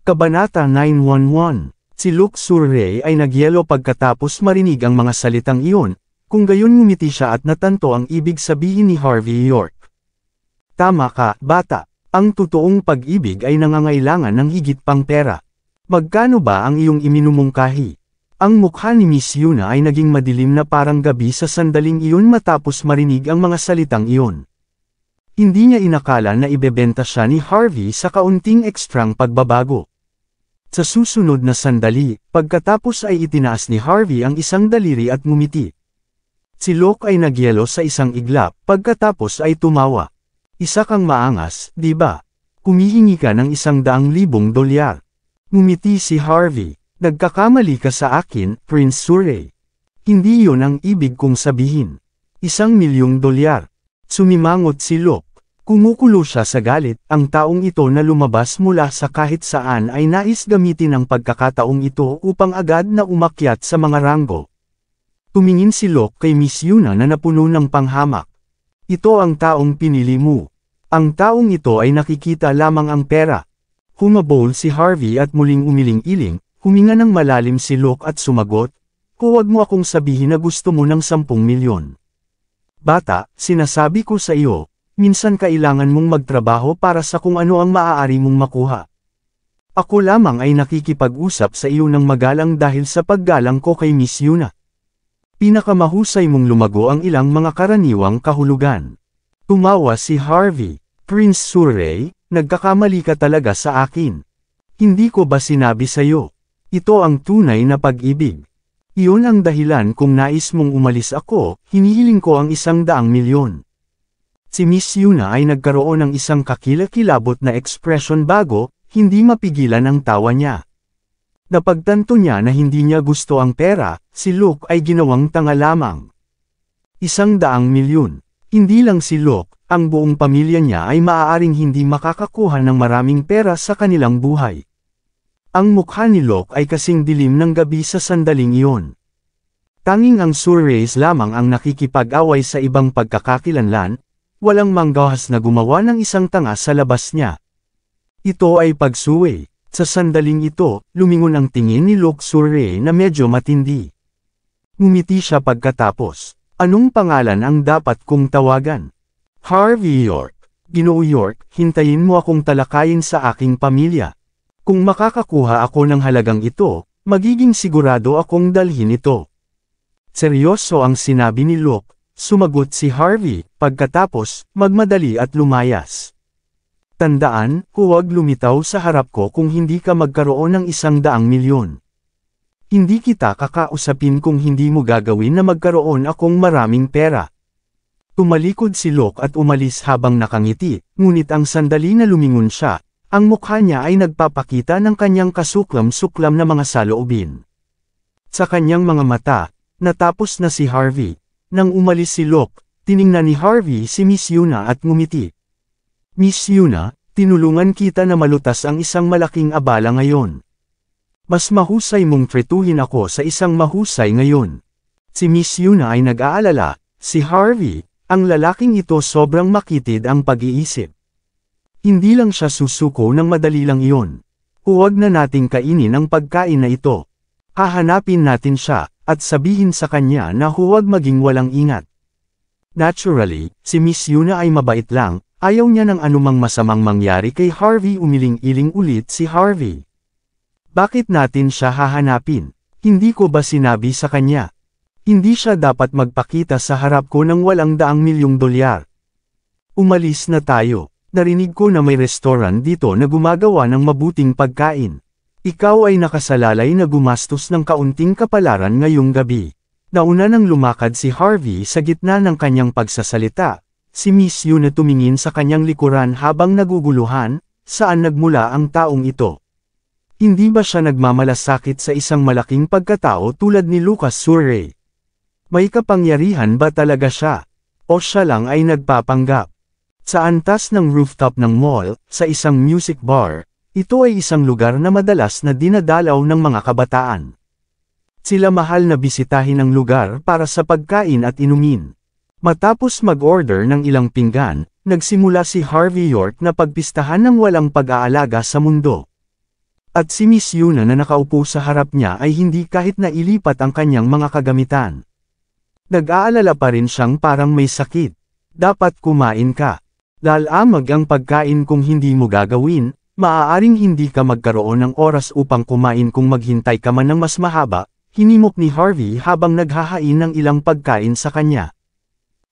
Kabanata 911. Si Luke Surrey ay nagyelo pagkatapos marinig ang mga salitang iyon, kung gayon ngumiti siya at natanto ang ibig sabihin ni Harvey York. Tama ka, bata. Ang totoong pag-ibig ay nangangailangan ng higit pang pera. Magkano ba ang iyong iminumungkahi? Ang mukha ni Miss Yuna ay naging madilim na parang gabi sa sandaling iyon matapos marinig ang mga salitang iyon. Hindi niya inakala na ibebenta siya ni Harvey sa kaunting ekstrang pagbabago. Sa susunod na sandali, pagkatapos ay itinaas ni Harvey ang isang daliri at ngumiti. Si Luke ay nagyelo sa isang iglap, pagkatapos ay tumawa. Isa kang maangas, di ba? Humihingi ka ng $100,000. Ngumiti si Harvey. Nagkakamali ka sa akin, Prince Surrey. Hindi yon ang ibig kong sabihin. $1,000,000. Sumimangot si Luke. Kumukulo siya sa galit, ang taong ito na lumabas mula sa kahit saan ay nais gamitin ang pagkakataong ito upang agad na umakyat sa mga ranggo. Tumingin si Luke kay Miss Yuna na napuno ng panghamak. Ito ang taong pinili mo. Ang taong ito ay nakikita lamang ang pera. Humabol si Harvey at muling umiling-iling, huminga ng malalim si Luke at sumagot, "Huwag mo akong sabihin na gusto mo ng 10,000,000. Bata, sinasabi ko sa iyo, minsan kailangan mong magtrabaho para sa kung ano ang maaari mong makuha. Ako lamang ay nakikipag-usap sa iyo ng magalang dahil sa paggalang ko kay Miss Yuna. Pinakamahusay mong lumago ang ilang mga karaniwang kahulugan." Tumawa si Harvey. "Prince Surrey, nagkakamali ka talaga sa akin. Hindi ko ba sinabi sa iyo? Ito ang tunay na pag-ibig. Iyon ang dahilan kung nais mong umalis ako, hinihiling ko ang $100,000,000. Si Miss Yuna ay nagkaroon ng isang kakilakilabot na ekspresyon bago, hindi mapigilan ang tawa niya. Napagtanto niya na hindi niya gusto ang pera, si Luke ay ginawang tanga lamang. $100,000,000. Hindi lang si Luke, ang buong pamilya niya ay maaaring hindi makakakuha ng maraming pera sa kanilang buhay. Ang mukha ni Luke ay kasing dilim ng gabi sa sandaling iyon. Tanging ang Surreys lamang ang nakikipag-away sa ibang pagkakakilanlan, walang manggahas na gumawa ng isang tanga sa labas niya. Ito ay pagsuway. Sa sandaling ito, lumingon ang tingin ni Luke Surrey na medyo matindi. Ngumiti siya pagkatapos. Anong pangalan ang dapat kong tawagan? Harvey York. Ginoo York, hintayin mo akong talakayin sa aking pamilya. Kung makakakuha ako ng halagang ito, magiging sigurado akong dalhin ito. Seryoso ang sinabi ni Luke. Sumagot si Harvey, pagkatapos, magmadali at lumayas. Tandaan, huwag lumitaw sa harap ko kung hindi ka magkaroon ng $100,000,000. Hindi kita kakausapin kung hindi mo gagawin na magkaroon akong maraming pera. Tumalikod si Luke at umalis habang nakangiti, ngunit ang sandali na lumingon siya, ang mukha niya ay nagpapakita ng kanyang kasuklam-suklam na mga saloobin. Sa kanyang mga mata, natapos na si Harvey. Nang umalis si Luke, tiningnan ni Harvey si Miss Yuna at ngumiti. Miss Yuna, tinulungan kita na malutas ang isang malaking abala ngayon. Mas mahusay mong tretuhin ako sa isang mahusay ngayon. Si Miss Yuna ay nag-aalala, si Harvey, ang lalaking ito sobrang makitid ang pag-iisip. Hindi lang siya susuko ng madali lang iyon. Huwag na nating kainin ang pagkain na ito. Hahanapin natin siya, at sabihin sa kanya na huwag maging walang ingat. Naturally, si Miss Yuna ay mabait lang, ayaw niya ng anumang masamang mangyari kay Harvey. Umiling-iling ulit si Harvey. Bakit natin siya hahanapin? Hindi ko ba sinabi sa kanya? Hindi siya dapat magpakita sa harap ko ng walang $100,000,000. Umalis na tayo. Narinig ko na may restaurant dito na gumagawa ng mabuting pagkain. Ikaw ay nakasalalay na gumastos ng kaunting kapalaran ngayong gabi. Nauna nang lumakad si Harvey sa gitna ng kanyang pagsasalita. Si Miss Yuna tumingin sa kanyang likuran habang naguguluhan, saan nagmula ang taong ito? Hindi ba siya nagmamalasakit sa isang malaking pagkatao tulad ni Lucas Surrey? May kapangyarihan ba talaga siya? O siya lang ay nagpapanggap? Sa antas ng rooftop ng mall, sa isang music bar, ito ay isang lugar na madalas na dinadalaw ng mga kabataan. Sila mahal na bisitahin ang lugar para sa pagkain at inumin. Matapos mag-order ng ilang pinggan, nagsimula si Harvey York na pagpistahan ng walang pag-aalaga sa mundo. At si Miss Yuna na nakaupo sa harap niya ay hindi kahit na ilipat ang kanyang mga kagamitan. Nag-aalala pa rin siyang parang may sakit. Dapat kumain ka. Lalamag ang pagkain kung hindi mo gagawin, maaaring hindi ka magkaroon ng oras upang kumain kung maghintay ka man ng mas mahaba, hinimok ni Harvey habang naghahain ng ilang pagkain sa kanya.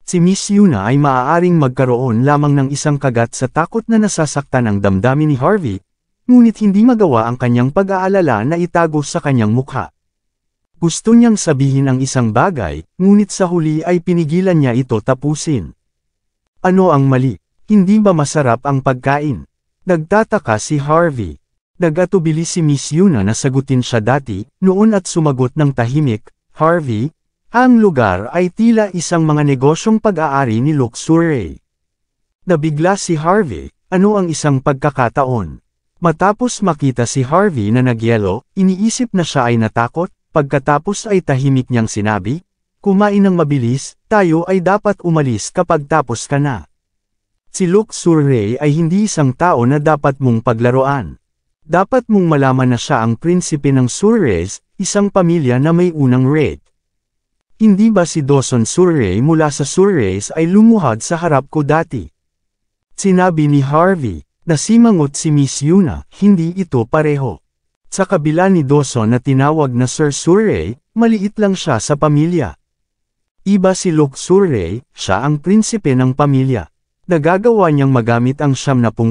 Si Miss Yuna ay maaaring magkaroon lamang ng isang kagat sa takot na nasasaktan ang damdamin ni Harvey, ngunit hindi magawa ang kanyang pag-aalala na itago sa kanyang mukha. Gusto niyang sabihin ang isang bagay, ngunit sa huli ay pinigilan niya ito tapusin. Ano ang mali? Hindi ba masarap ang pagkain? Nagtataka si Harvey. Nag-atubili si Miss Yuna na sagutin siya dati, noon at sumagot ng tahimik, Harvey, ang lugar ay tila isang mga negosyong pag-aari ni Luxury. Nabigla si Harvey, ano ang isang pagkakataon? Matapos makita si Harvey na nagyelo, iniisip na siya ay natakot, pagkatapos ay tahimik niyang sinabi, kumain ng mabilis, tayo ay dapat umalis kapag tapos ka na. Si Luxury ay hindi isang tao na dapat mong paglaruan. Dapat mong malaman na siya ang prinsipe ng Surrey's, isang pamilya na may unang rate. Hindi ba si Dawson Surrey mula sa Surrey's ay lumuhad sa harap ko dati? Sinabi ni Harvey. Nasimangot si Miss Yuna, hindi ito pareho. Sa kabila ni Dawson na tinawag na Sir Surrey, maliit lang siya sa pamilya. Iba si Luxury, siya ang prinsipe ng pamilya. Nagagawa niyang magamit ang 70%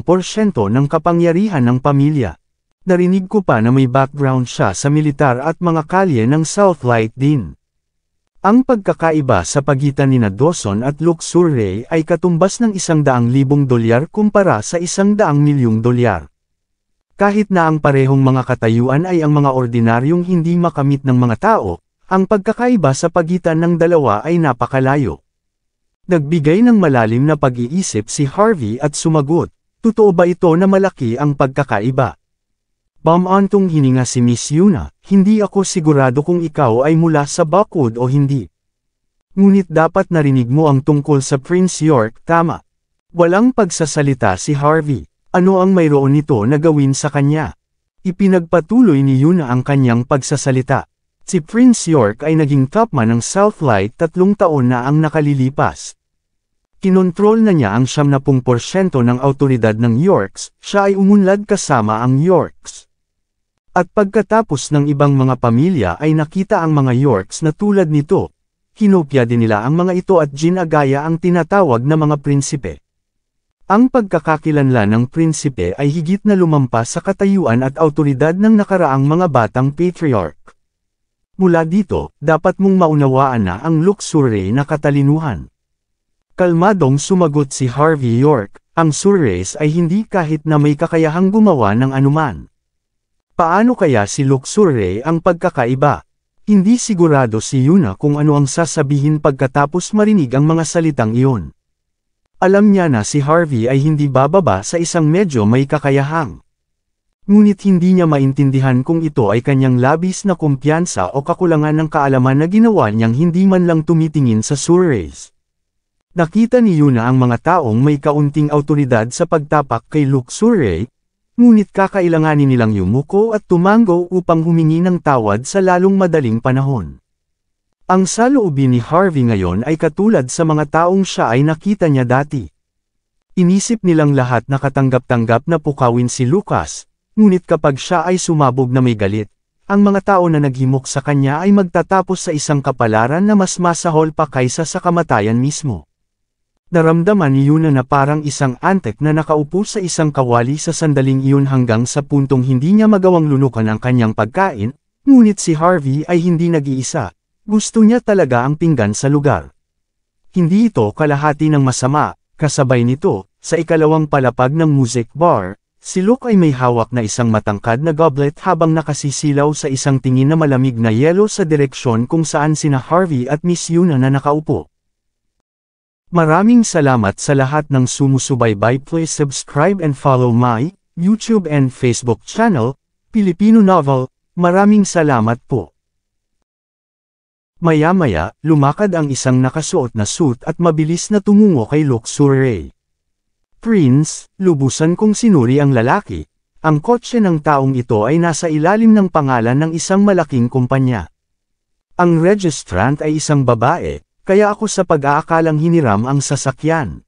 ng kapangyarihan ng pamilya. Narinig ko pa na may background siya sa militar at mga kalye ng Southlight din. Ang pagkakaiba sa pagitan ni Dawson at Luxury ay katumbas ng $100,000 kumpara sa $100,000,000. Kahit na ang parehong mga katayuan ay ang mga ordinaryong hindi makamit ng mga tao, ang pagkakaiba sa pagitan ng dalawa ay napakalayo. Nagbigay ng malalim na pag-iisip si Harvey at sumagot, totoo ba ito na malaki ang pagkakaiba? Bumantong hininga si Miss Yuna, hindi ako sigurado kung ikaw ay mula sa Buckwood o hindi. Ngunit dapat narinig mo ang tungkol sa Prince York, tama. Walang pagsasalita si Harvey. Ano ang mayroon nito na gawin sa kanya? Ipinagpatuloy ni Yuna ang kanyang pagsasalita. Si Prince York ay naging topman ng Southlight 3 taon na ang nakalilipas. Kinontrol na niya ang 70% ng awtoridad ng Yorks, siya ay umunlad kasama ang Yorks. At pagkatapos ng ibang mga pamilya ay nakita ang mga Yorks na tulad nito, kinopya din nila ang mga ito at ginagaya ang tinatawag na mga prinsipe. Ang pagkakakilanlan ng prinsipe ay higit na lumampas sa katayuan at awtoridad ng nakaraang mga batang patriarch. Mula dito, dapat mong maunawaan na ang Luxury na katalinuhan. Kalmadong sumagot si Harvey York, ang Surreys ay hindi kahit na may kakayahang gumawa ng anuman. Paano kaya si Luxury ang pagkakaiba? Hindi sigurado si Yuna kung ano ang sasabihin pagkatapos marinig ang mga salitang iyon. Alam niya na si Harvey ay hindi bababa sa isang medyo may kakayahang. Ngunit hindi niya maintindihan kung ito ay kanyang labis na kumpiyansa o kakulangan ng kaalaman na ginawa niyang hindi man lang tumitingin sa Surreys. Nakita ni Yuna ang mga taong may kaunting awtoridad sa pagtapak kay Luxury, ngunit kakailanganin nilang yumuko at tumango upang humingi ng tawad sa lalong madaling panahon. Ang saloobin ni Harvey ngayon ay katulad sa mga taong siya ay nakita niya dati. Inisip nilang lahat na katanggap-tanggap na pukawin si Lucas, ngunit kapag siya ay sumabog na may galit, ang mga tao na naghimok sa kanya ay magtatapos sa isang kapalaran na mas masahol pa kaysa sa kamatayan mismo. Naramdaman ni Yuna na parang isang antek na nakaupo sa isang kawali sa sandaling iyon hanggang sa puntong hindi niya magawang lunukan ang kanyang pagkain, ngunit si Harvey ay hindi nag-iisa. Gusto niya talaga ang pinggan sa lugar. Hindi ito kalahati ng masama, kasabay nito, sa ikalawang palapag ng music bar, si Luke ay may hawak na isang matangkad na goblet habang nakasisilaw sa isang tingin na malamig na yelo sa direksyon kung saan sina Harvey at Miss Yuna na nakaupo. Maraming salamat sa lahat ng sumusubaybay. Please subscribe and follow my YouTube and Facebook channel, Pilipino Novel. Maraming salamat po. Maya-maya, lumakad ang isang nakasuot na suit at mabilis na tumungo kay Luxury. Prince, lubusan kong sinuri ang lalaki. Ang kotse ng taong ito ay nasa ilalim ng pangalan ng isang malaking kumpanya. Ang registrant ay isang babae, kaya ako sa pag-aakalang hiniram ang sasakyan.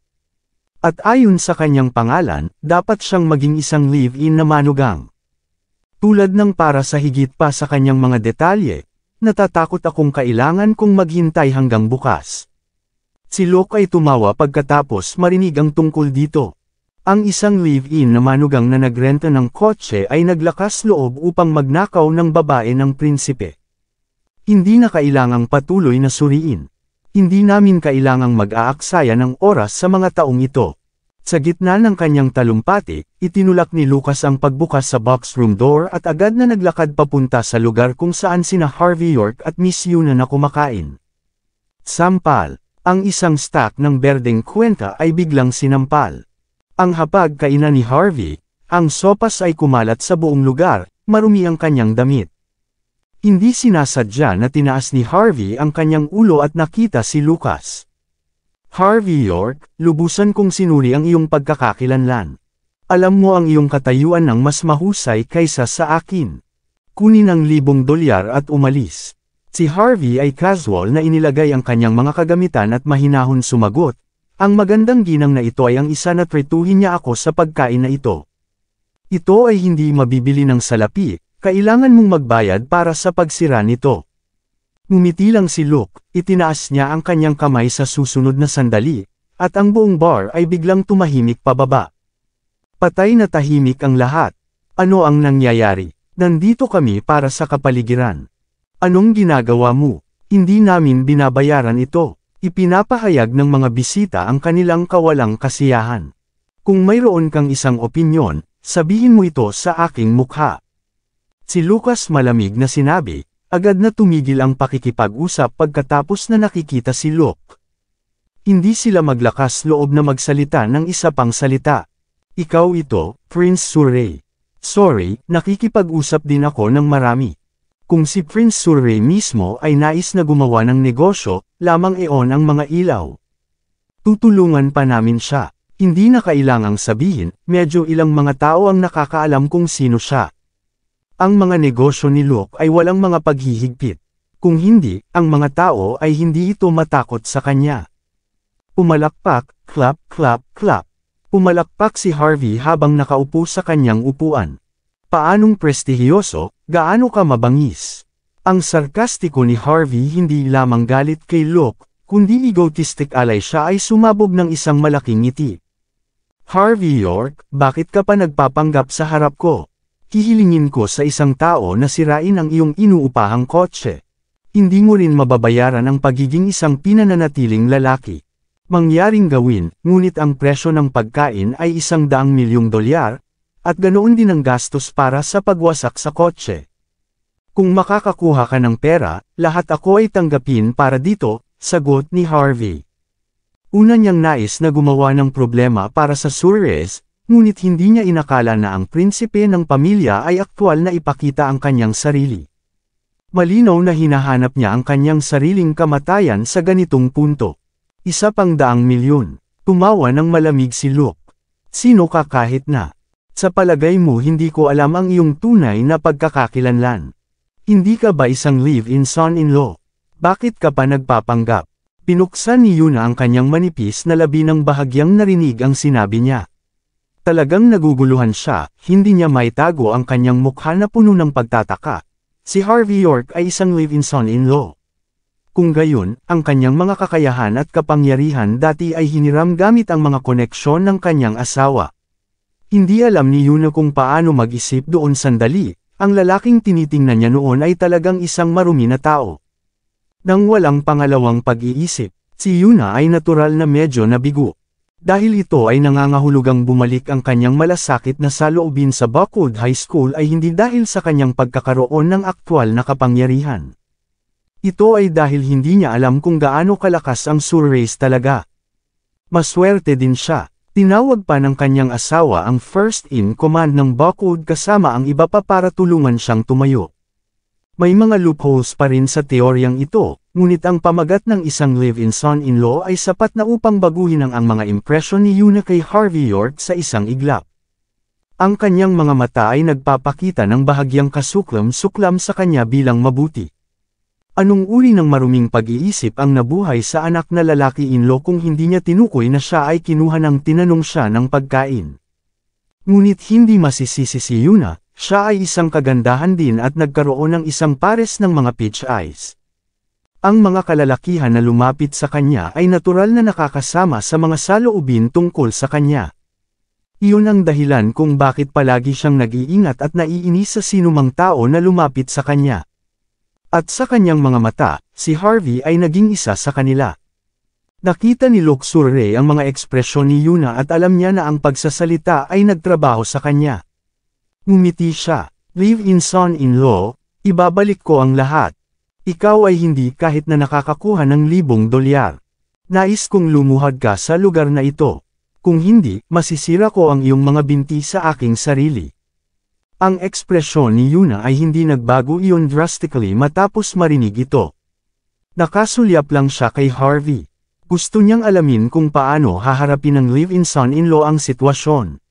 At ayon sa kanyang pangalan, dapat siyang maging isang live-in na manugang. Tulad ng para sa higit pa sa kanyang mga detalye, natatakot akong kailangan kong maghintay hanggang bukas. Si Locke ay tumawa pagkatapos marinig ang tungkol dito. Ang isang live-in na manugang na nagrenta ng kotse ay naglakas loob upang magnakaw ng babae ng prinsipe. Hindi na kailangang patuloy na suriin. Hindi namin kailangang mag-aaksaya ng oras sa mga taong ito. Sa gitna ng kanyang talumpati, itinulak ni Lucas ang pagbukas sa box room door at agad na naglakad papunta sa lugar kung saan sina Harvey York at Miss Yuna na kumakain. Sampal. Ang isang stack ng berdeng kwenta ay biglang sinampal. Ang hapag-kainan ni Harvey, ang sopas ay kumalat sa buong lugar, marumi ang kanyang damit. Hindi sinasadya na tinaas ni Harvey ang kanyang ulo at nakita si Lucas. Harvey York, lubusan kong sinuri ang iyong pagkakakilanlan. Alam mo ang iyong katayuan ng mas mahusay kaysa sa akin. Kunin ang $1,000 at umalis. Si Harvey ay casual na inilagay ang kanyang mga kagamitan at mahinahon sumagot. Ang magandang ginang na ito ay ang isa na tretuhin niya ako sa pagkain na ito. Ito ay hindi mabibili ng salapi, kailangan mong magbayad para sa pagsira nito. Ngumiti lang si Luke, itinaas niya ang kanyang kamay sa susunod na sandali, at ang buong bar ay biglang tumahimik pababa. Patay na tahimik ang lahat. Ano ang nangyayari? Nandito kami para sa kapaligiran. Anong ginagawa mo? Hindi namin binabayaran ito. Ipinapahayag ng mga bisita ang kanilang kawalang kasiyahan. Kung mayroon kang isang opinyon, sabihin mo ito sa aking mukha. Si Lucas malamig na sinabi, agad na tumigil ang pakikipag-usap pagkatapos na nakikita si Luke. Hindi sila maglakas loob na magsalita ng isa pang salita. Ikaw ito, Prince Surrey. Sorry, nakikipag-usap din ako ng marami. Kung si Prince Surrey mismo ay nais na gumawa ng negosyo, lamang iyon ang mga ilaw. Tutulungan pa namin siya. Hindi na kailangang sabihin, medyo ilang mga tao ang nakakaalam kung sino siya. Ang mga negosyo ni Luke ay walang mga paghihigpit. Kung hindi, ang mga tao ay hindi ito matakot sa kanya. Pumalakpak, clap, clap, clap. Pumalakpak si Harvey habang nakaupo sa kanyang upuan. Paanong prestihiyoso, gaano ka mabangis? Ang sarkastiko ni Harvey hindi lamang galit kay Luke, kundi egotistic alay siya ay sumabog ng isang malaking ngiti. Harvey York, bakit ka pa nagpapanggap sa harap ko? Hihilingin ko sa isang tao na sirain ang iyong inuupahang kotse. Hindi mo rin mababayaran ang pagiging isang pinananatiling lalaki. Mangyaring gawin, ngunit ang presyo ng pagkain ay $100,000,000, at ganoon din ang gastos para sa pagwasak sa kotse. Kung makakakuha ka ng pera, lahat ako ay tanggapin para dito, sagot ni Harvey. Una niyang nais na gumawa ng problema para sa Surreys, ngunit hindi niya inakala na ang prinsipe ng pamilya ay aktwal na ipakita ang kanyang sarili. Malinaw na hinahanap niya ang kanyang sariling kamatayan sa ganitong punto. Isa pang $100,000,000. Tumawa ng malamig si Luke. Sino ka kahit na? Sa palagay mo hindi ko alam ang iyong tunay na pagkakakilanlan. Hindi ka ba isang live-in son-in-law? Bakit ka pa nagpapanggap? Pinuksan ni Yuna ang kanyang manipis na labi ng bahagyang narinig ang sinabi niya. Talagang naguguluhan siya, hindi niya maitago ang kanyang mukha na puno ng pagtataka. Si Harvey York ay isang live-in son-in-law. Kung gayon, ang kanyang mga kakayahan at kapangyarihan dati ay hiniram gamit ang mga koneksyon ng kanyang asawa. Hindi alam ni Yuna kung paano mag-isip doon sandali, ang lalaking tinitingnan niya noon ay talagang isang marumi na tao. Nang walang pangalawang pag-iisip, si Yuna ay natural na medyo nabigo. Dahil ito ay nangangahulugang bumalik ang kanyang malasakit na saloobin sa Buckwood High School ay hindi dahil sa kanyang pagkakaroon ng aktwal na kapangyarihan. Ito ay dahil hindi niya alam kung gaano kalakas ang Surreys talaga. Maswerte din siya. Tinawag pa ng kanyang asawa ang first in command ng Buckwood kasama ang iba pa para tulungan siyang tumayo. May mga loopholes pa rin sa teoryang ito, ngunit ang pamagat ng isang live-in son-in-law ay sapat na upang baguhin ang mga impresyon ni Yuna kay Harvey York sa isang iglap. Ang kanyang mga mata ay nagpapakita ng bahagyang kasuklam-suklam sa kanya bilang mabuti. Anong uri ng maruming pag-iisip ang nabuhay sa anak na lalaki-inlo kung hindi niya tinukoy na siya ay kinuha ng tinanong siya ng pagkain? Ngunit hindi masisisi si Yuna, siya ay isang kagandahan din at nagkaroon ng isang pares ng mga peach eyes. Ang mga kalalakihan na lumapit sa kanya ay natural na nakakasama sa mga saloobin tungkol sa kanya. Iyon ang dahilan kung bakit palagi siyang nag-iingat at naiinis sa sinumang tao na lumapit sa kanya. At sa kanyang mga mata, si Harvey ay naging isa sa kanila. Nakita ni Luxure ang mga ekspresyon ni Yuna at alam niya na ang pagsasalita ay nagtrabaho sa kanya. Ngumiti siya, "Live-in son-in-law, ibabalik ko ang lahat. Ikaw ay hindi kahit na nakakakuha ng $1,000. Nais kong lumuhad ka sa lugar na ito. Kung hindi, masisira ko ang iyong mga binti sa aking sarili." Ang ekspresyon ni Yuna ay hindi nagbago iyon drastically matapos marinig ito. Nakasulyap lang siya kay Harvey. Gusto niyang alamin kung paano haharapin ng live-in son-in-law ang sitwasyon.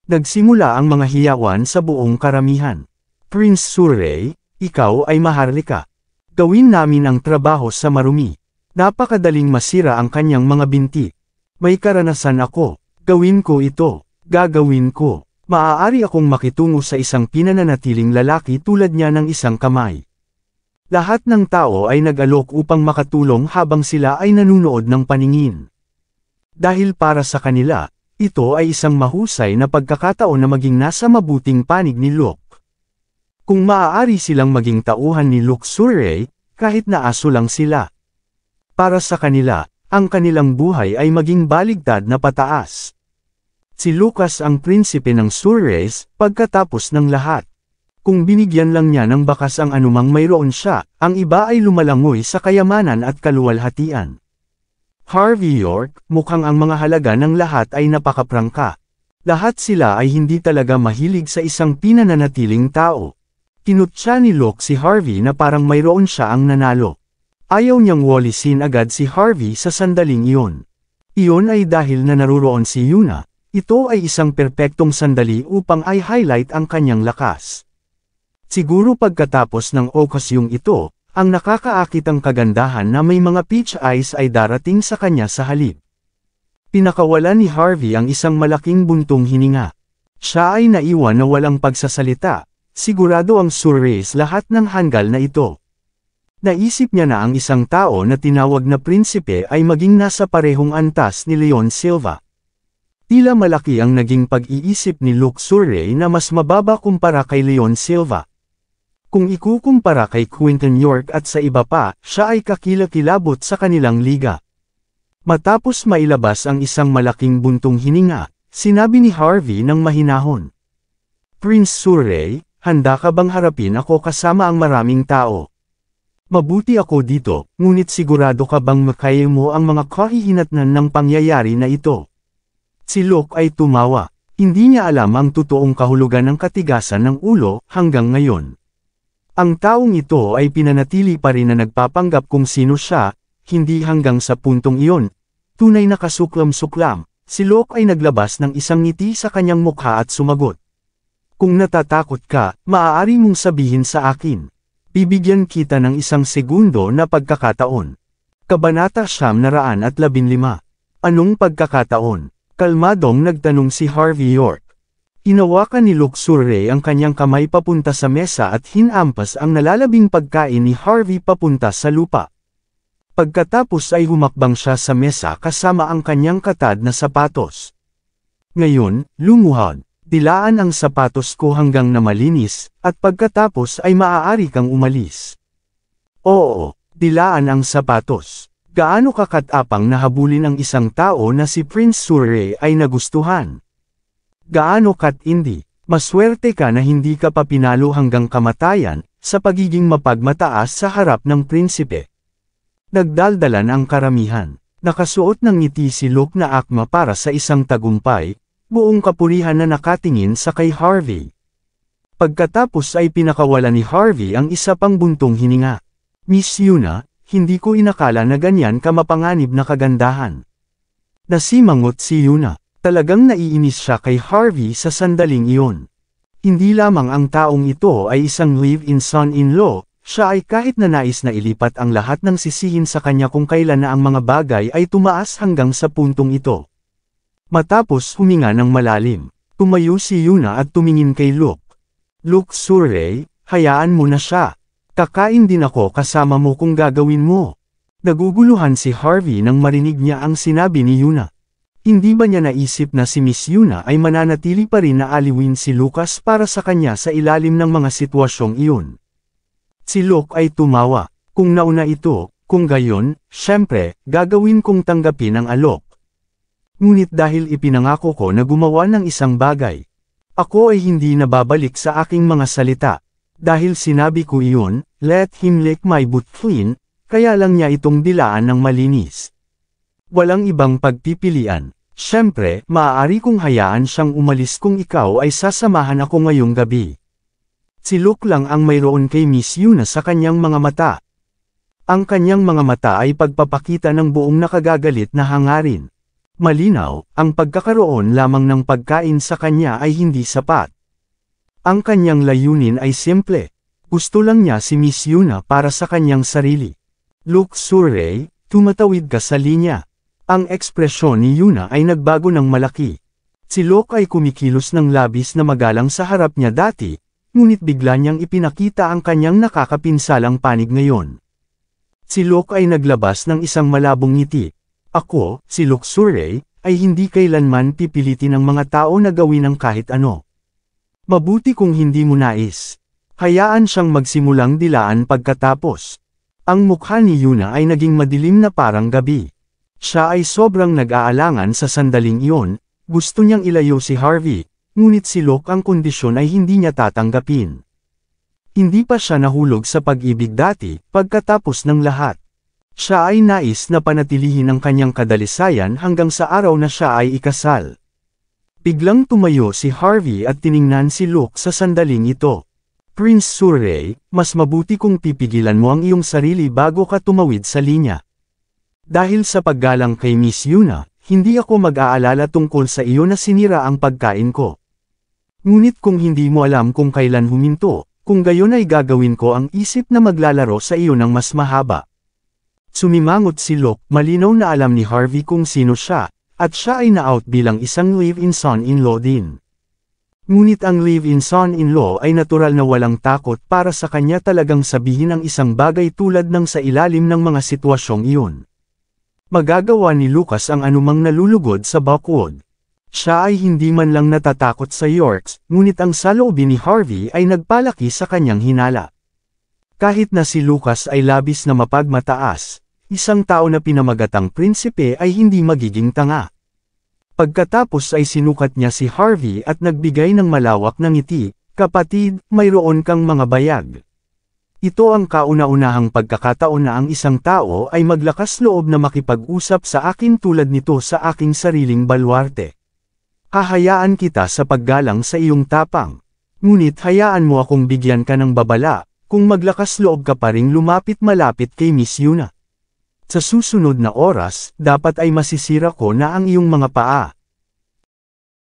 Nagsimula ang mga hiyawan sa buong karamihan. "Prince Surrey, ikaw ay maharlika. Gawin namin ang trabaho sa marumi. Napakadaling masira ang kanyang mga binti. May karanasan ako. Gawin ko ito. Gagawin ko. Maaari akong makitungo sa isang pinananatiling lalaki tulad niya ng isang kamay." Lahat ng tao ay nag-alok upang makatulong habang sila ay nanunood ng paningin. Dahil para sa kanila, ito ay isang mahusay na pagkakataon na maging nasa mabuting panig ni Luke. Kung maaari silang maging tauhan ni Luxure, kahit na aso lang sila. Para sa kanila, ang kanilang buhay ay maging baligtad na pataas. Si Lucas ang prinsipe ng Surres, pagkatapos ng lahat. Kung binigyan lang niya ng bakas ang anumang mayroon siya, ang iba ay lumalangoy sa kayamanan at kaluwalhatian. Harvey York, mukhang ang mga halaga ng lahat ay napakaprangka. Lahat sila ay hindi talaga mahilig sa isang pinananatiling tao. Kinutya ni Luke si Harvey na parang mayroon siya ang nanalo. Ayaw niyang walisin agad si Harvey sa sandaling iyon. Iyon ay dahil na naruroon si Yuna. Ito ay isang perpektong sandali upang i-highlight ang kanyang lakas. Siguro pagkatapos ng okasyong ito, ang nakakaakitang kagandahan na may mga peach eyes ay darating sa kanya sa halip. Pinakawalan ni Harvey ang isang malaking buntong hininga. Siya ay naiwan na walang pagsasalita, sigurado ang Surres lahat ng hanggal na ito. Naisip niya na ang isang tao na tinawag na prinsipe ay maging nasa parehong antas ni Leon Silva. Tila malaki ang naging pag-iisip ni Luxure na mas mababa kumpara kay Leon Silva. Kung ikukumpara kay Quinton York at sa iba pa, siya ay kakilakilabot sa kanilang liga. Matapos mailabas ang isang malaking buntong hininga, sinabi ni Harvey ng mahinahon, "Prince Surrey, handa ka bang harapin ako kasama ang maraming tao? Mabuti ako dito, ngunit sigurado ka bang makaya mo ang mga kahihinatnan ng pangyayari na ito?" Si Luke ay tumawa. Hindi niya alam ang totoong kahulugan ng katigasan ng ulo hanggang ngayon. Ang taong ito ay pinanatili pa rin na nagpapanggap kung sino siya, hindi hanggang sa puntong iyon. Tunay na kasuklam-suklam, si Luke ay naglabas ng isang ngiti sa kanyang mukha at sumagot. "Kung natatakot ka, maaari mong sabihin sa akin. Bibigyan kita ng isang segundo na pagkakataon." Kabanata 915. Anong pagkakataon? Kalmadong nagtanong si Harvey York. Hinawakan ni Luxure ang kanyang kamay papunta sa mesa at hinampas ang nalalabing pagkain ni Harvey papunta sa lupa. Pagkatapos ay humakbang siya sa mesa kasama ang kanyang katad na sapatos. "Ngayon, lumuhod, dilaan ang sapatos ko hanggang na malinis, at pagkatapos ay maaari kang umalis." "Oo, dilaan ang sapatos." Gaano kakatapang na habulin ang isang tao na si Prince Surrey ay nagustuhan? Gaano katindi? Maswerte ka na hindi ka pa pinalo hanggang kamatayan, sa pagiging mapagmataas sa harap ng prinsipe. Nagdaldalan ang karamihan. Nakasuot ng ngiti si Luke na akma para sa isang tagumpay, buong kapurihan na nakatingin sa kay Harvey. Pagkatapos ay pinakawalan ni Harvey ang isa pang buntong hininga. "Miss Yuna, hindi ko inakala na ganyan ka mapanganib na kagandahan." Nasimangot si Yuna. Talagang naiinis siya kay Harvey sa sandaling iyon. Hindi lamang ang taong ito ay isang live-in son-in-law, siya ay kahit na nais na ilipat ang lahat ng sisihin sa kanya kung kailan na ang mga bagay ay tumaas hanggang sa puntong ito. Matapos huminga ng malalim, tumayo si Yuna at tumingin kay Luke. Luke Surrey, hayaan mo na siya. Kakain din ako kasama mo kung gagawin mo. Naguguluhan si Harvey nang marinig niya ang sinabi ni Yuna. Hindi ba niya naisip na si Miss Yuna ay mananatili pa rin na aliwin si Lucas para sa kanya sa ilalim ng mga sitwasyong iyon? Si Luke ay tumawa. Kung nauna ito, kung gayon, syempre, gagawin kong tanggapin ang alok. Ngunit dahil ipinangako ko na gumawa ng isang bagay, ako ay hindi nababalik sa aking mga salita. Dahil sinabi ko iyon, let him lick my boot clean, kaya lang niya itong dilaan ng malinis. Walang ibang pagpipilian. Syempre, maaari kong hayaan siyang umalis kung ikaw ay sasamahan ako ngayong gabi. Si Luke lang ang mayroon kay Miss Yuna sa kanyang mga mata. Ang kanyang mga mata ay pagpapakita ng buong nakagagalit na hangarin. Malinaw, ang pagkakaroon lamang ng pagkain sa kanya ay hindi sapat. Ang kanyang layunin ay simple. Gusto lang niya si Miss Yuna para sa kanyang sarili. Luke Surrey, tumatawid ka sa linya. Ang ekspresyon ni Yuna ay nagbago ng malaki. Si Luke ay kumikilos ng labis na magalang sa harap niya dati, ngunit bigla niyang ipinakita ang kanyang nakakapinsalang panig ngayon. Si Luke ay naglabas ng isang malabong ngiti. Ako, si Luke Surrey, ay hindi kailanman pipilitin ng mga tao na gawin ang kahit ano. Mabuti kung hindi mo nais. Hayaan siyang magsimulang dilaan pagkatapos. Ang mukha ni Yuna ay naging madilim na parang gabi. Siya ay sobrang nag-aalangan sa sandaling iyon, gusto niyang ilayo si Harvey, ngunit si Luke ang kondisyon ay hindi niya tatanggapin. Hindi pa siya nahulog sa pag-ibig dati, pagkatapos ng lahat. Siya ay nais na panatilihin ang kanyang kadalisayan hanggang sa araw na siya ay ikasal. Biglang tumayo si Harvey at tiningnan si Luke sa sandaling ito. Prince Surrey, mas mabuti kung pipigilan mo ang iyong sarili bago ka tumawid sa linya. Dahil sa paggalang kay Miss Yuna, hindi ako mag-aalala tungkol sa iyo na sinira ang pagkain ko. Ngunit kung hindi mo alam kung kailan huminto, kung gayon ay gagawin ko ang isip na maglalaro sa iyo ng mas mahaba. Sumimangot si Luke, malinaw na alam ni Harvey kung sino siya, at siya ay na-out bilang isang live-in son-in-law din. Ngunit ang live-in son-in-law ay natural na walang takot para sa kanya talagang sabihin ang isang bagay tulad ng sa ilalim ng mga sitwasyong iyon. Magagawa ni Lucas ang anumang nalulugod sa Buckwood. Siya ay hindi man lang natatakot sa Yorks, ngunit ang saloobin ni Harvey ay nagpalaki sa kanyang hinala. Kahit na si Lucas ay labis na mapagmataas, isang tao na pinamagatang prinsipe ay hindi magiging tanga. Pagkatapos ay sinukat niya si Harvey at nagbigay ng malawak na ngiti, kapatid, mayroon kang mga bayag. Ito ang kauna-unahang pagkakataon na ang isang tao ay maglakas loob na makipag-usap sa akin tulad nito sa aking sariling baluarte. Hahayaan kita sa paggalang sa iyong tapang. Ngunit hayaan mo akong bigyan ka ng babala, kung maglakas loob ka pa ring lumapit-malapit kay Miss Yuna. Sa susunod na oras, dapat ay masisira ko na ang iyong mga paa.